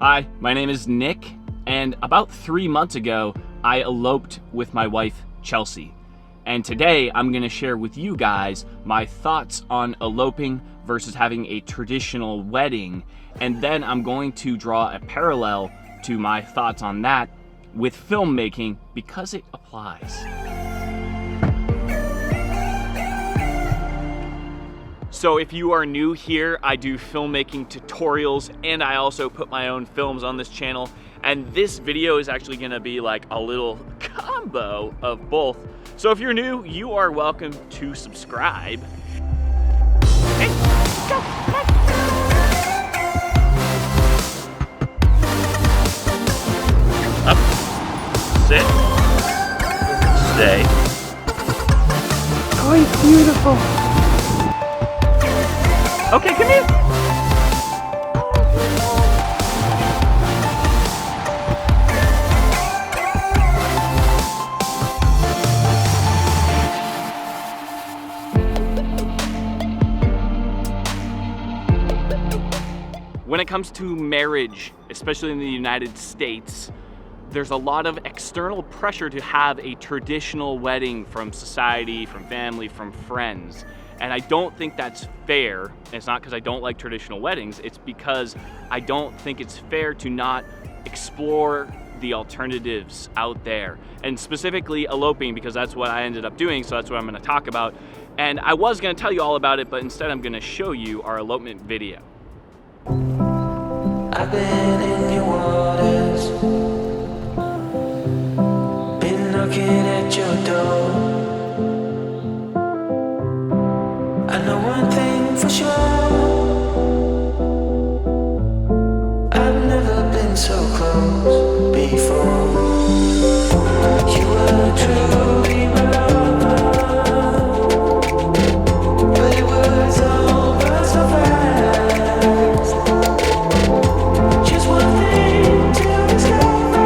Hi, my name is Nick, and about 3 months ago, I eloped with my wife, Chelsea. And today, I'm gonna share with you guys my thoughts on eloping versus having a traditional wedding, and then I'm going to draw a parallel to my thoughts on that with filmmaking because it applies. So if you are new here, I do filmmaking tutorials and I also put my own films on this channel. And this video is actually gonna be like a little combo of both. So if you're new, you are welcome to subscribe. Hey, go, come on. Up, sit, stay. Oh, it's beautiful. Okay, come here. When it comes to marriage, especially in the United States, there's a lot of external pressure to have a traditional wedding from society, from family, from friends. And I don't think that's fair. It's not because I don't like traditional weddings, it's because I don't think it's fair to not explore the alternatives out there. And specifically eloping, because that's what I ended up doing, so that's what I'm gonna talk about. And I was gonna tell you all about it, but instead I'm gonna show you our elopement video. I've been in your waters, been knocking at your door. I know one thing for sure, I've never been so close before. You were truly my love, but it was over so fast. Just one thing to discover,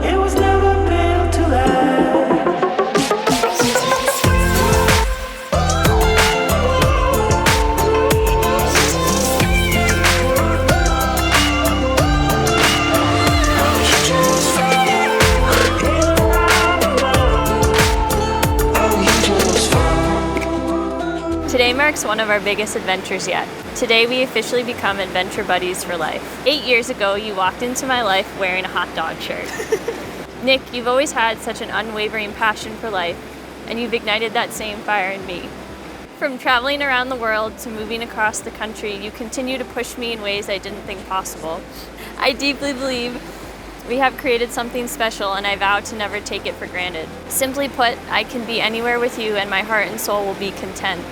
it was never built to last. Today marks one of our biggest adventures yet. Today we officially become adventure buddies for life. 8 years ago, you walked into my life wearing a hot dog shirt. Nick, you've always had such an unwavering passion for life, and you've ignited that same fire in me. From traveling around the world to moving across the country, you continue to push me in ways I didn't think possible. I deeply believe we have created something special, and I vow to never take it for granted. Simply put, I can be anywhere with you and my heart and soul will be content.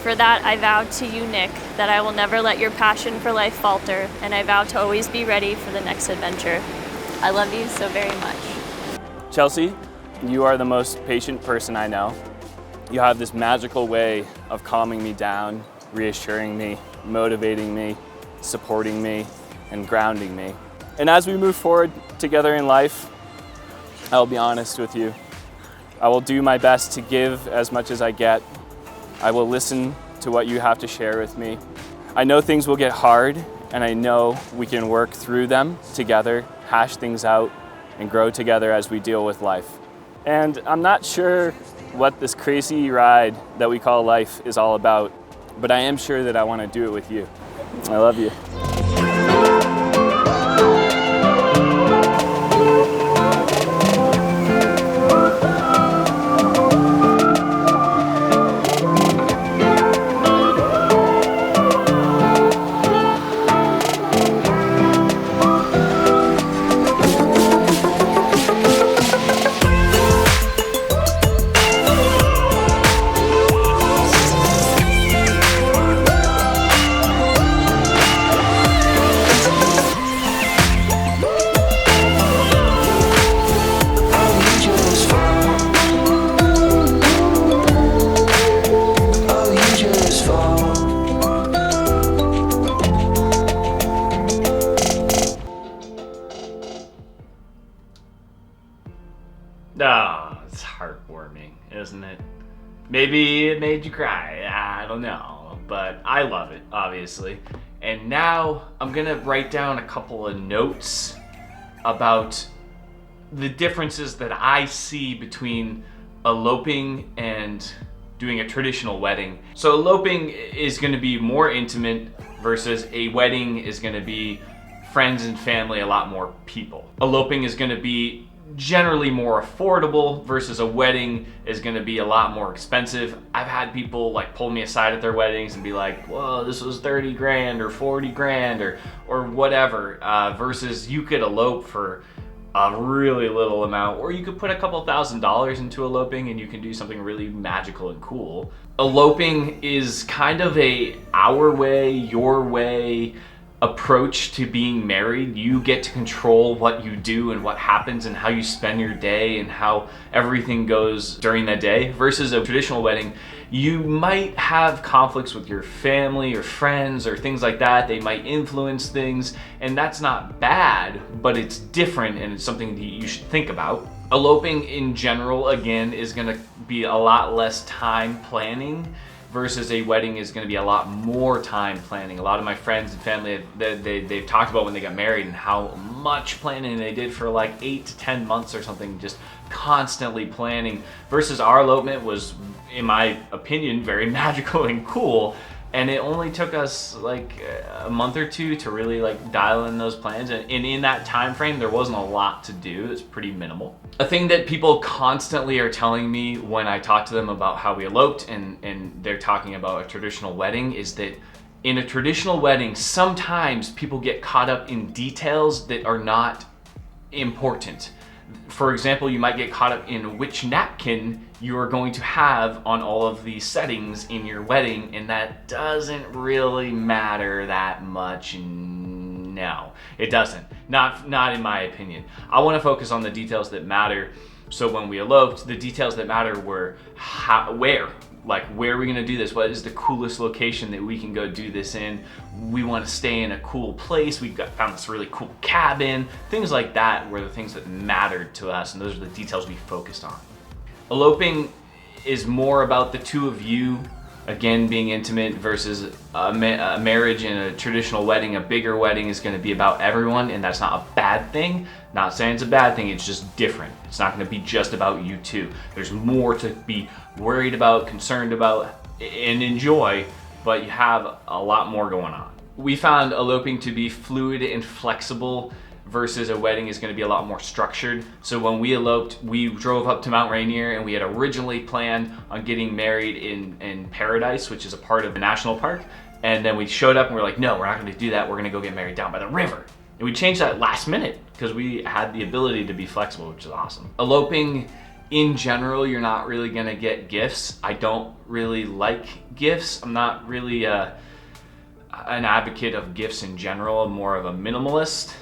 For that, I vow to you, Nick, that I will never let your passion for life falter, and I vow to always be ready for the next adventure. I love you so very much. Chelsea, you are the most patient person I know. You have this magical way of calming me down, reassuring me, motivating me, supporting me, and grounding me. And as we move forward together in life, I'll be honest with you. I will do my best to give as much as I get. I will listen to what you have to share with me. I know things will get hard, and I know we can work through them together, hash things out, and grow together as we deal with life. And I'm not sure what this crazy ride that we call life is all about, but I am sure that I want to do it with you. I love you. Oh, it's heartwarming, isn't it? Maybe it made you cry, I don't know. But I love it, obviously. And now I'm gonna write down a couple of notes about the differences that I see between eloping and doing a traditional wedding. So eloping is gonna be more intimate versus a wedding is gonna be friends and family, a lot more people. Eloping is gonna be generally more affordable versus a wedding is gonna be a lot more expensive. I've had people like pull me aside at their weddings and be like, whoa, this was 30 grand or 40 grand or whatever, versus you could elope for a really little amount, or you could put a couple $1,000s into eloping and you can do something really magical and cool. Eloping is kind of a our way, your way approach to being married. You get to control what you do and what happens and how you spend your day and how everything goes during that day. Versus a traditional wedding, you might have conflicts with your family or friends or things like that. They might influence things, and that's not bad, but it's different and it's something that you should think about. Eloping in general, again, is gonna be a lot less time planning versus a wedding is going to be a lot more time planning. A lot of my friends and family, they've talked about when they got married and how much planning they did for like 8 to 10 months or something, just constantly planning, versus our elopement was, in my opinion, very magical and cool. And it only took us like a month or two to really like dial in those plans. And in that time frame, there wasn't a lot to do. It's pretty minimal. A thing that people constantly are telling me when I talk to them about how we eloped and they're talking about a traditional wedding is that in a traditional wedding, sometimes people get caught up in details that are not important. For example, you might get caught up in which napkin you are going to have on all of these settings in your wedding, and that doesn't really matter that much. No, it doesn't. Not in my opinion. I want to focus on the details that matter. So when we eloped, the details that matter were where are we gonna do this? What is the coolest location that we can go do this in? We want to stay in a cool place. We've found this really cool cabin. Things like that were the things that mattered to us, and those are the details we focused on. Eloping is more about the two of you, again, being intimate, versus a marriage and a traditional wedding. A bigger wedding is going to be about everyone, and that's not a bad thing. Not saying it's a bad thing, it's just different. It's not going to be just about you two. There's more to be worried about, concerned about, and enjoy, but you have a lot more going on. We found eloping to be fluid and flexible versus a wedding is going to be a lot more structured. So when we eloped, we drove up to Mount Rainier, and we had originally planned on getting married in Paradise, which is a part of the national park. And then we showed up and we're like, no, we're not going to do that. We're going to go get married down by the river. And we changed that last minute because we had the ability to be flexible, which is awesome. Eloping in general, you're not really going to get gifts. I don't really like gifts. I'm not really an advocate of gifts in general. I'm more of a minimalist.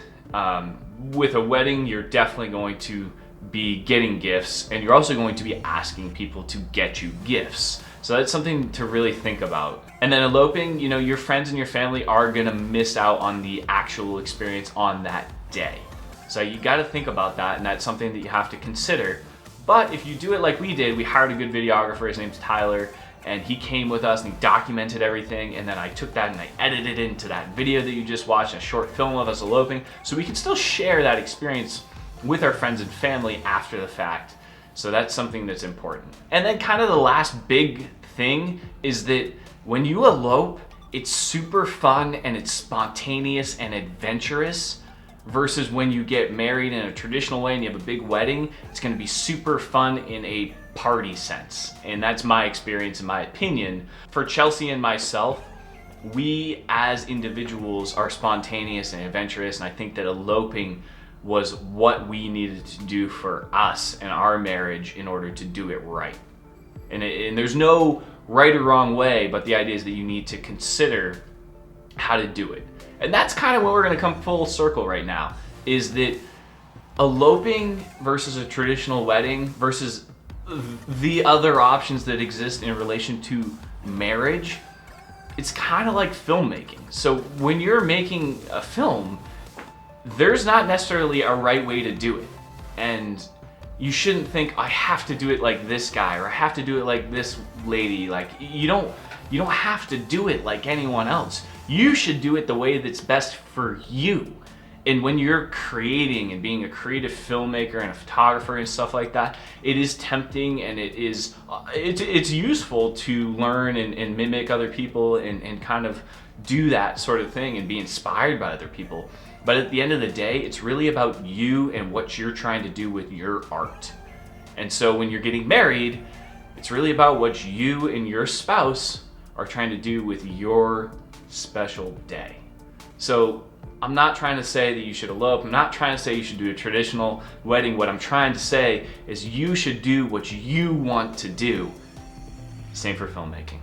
With a wedding, you're definitely going to be getting gifts, and you're also going to be asking people to get you gifts. So that's something to really think about. And then eloping, your friends and your family are gonna miss out on the actual experience on that day. So you gotta think about that, and that's something that you have to consider. But if you do it like we did, we hired a good videographer, his name's Tyler, and he came with us and he documented everything, and then I took that and I edited it into that video that you just watched, a short film of us eloping, so we can still share that experience with our friends and family after the fact. So that's something that's important. And then kind of the last big thing is that when you elope, it's super fun and it's spontaneous and adventurous, versus when you get married in a traditional way and you have a big wedding, it's gonna be super fun in a party sense. And that's my experience, in my opinion. For Chelsea and myself, we as individuals are spontaneous and adventurous, and I think that eloping was what we needed to do for us and our marriage in order to do it right. And there's no right or wrong way, but the idea is that you need to consider how to do it. And that's kind of what we're gonna come full circle right now, is that eloping versus a traditional wedding versus the other options that exist in relation to marriage, it's kind of like filmmaking. So when you're making a film, there's not necessarily a right way to do it. And you shouldn't think, I have to do it like this guy, or I have to do it like this lady. Like, you don't have to do it like anyone else. You should do it the way that's best for you. And when you're creating and being a creative filmmaker and a photographer and stuff like that, it is tempting and it's useful to learn and mimic other people and kind of do that sort of thing and be inspired by other people. But at the end of the day, it's really about you and what you're trying to do with your art. And so when you're getting married, it's really about what you and your spouse are trying to do with your special day. So I'm not trying to say that you should elope. I'm not trying to say you should do a traditional wedding. What I'm trying to say is you should do what you want to do. Same for filmmaking.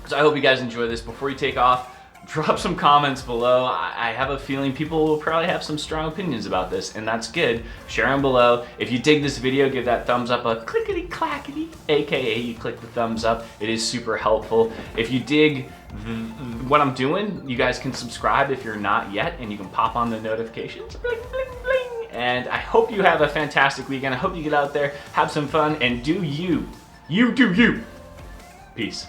So I hope you guys enjoy this. Before you take off, drop some comments below. I have a feeling people will probably have some strong opinions about this, and that's good. Share them below. If you dig this video, give that thumbs up a clickety-clackety, aka you click the thumbs up. It is super helpful. If you dig what I'm doing, you guys can subscribe if you're not yet, and you can pop on the notifications. Bling, bling, bling. And I hope you have a fantastic weekend. I hope you get out there, have some fun, and do you. You do you. Peace.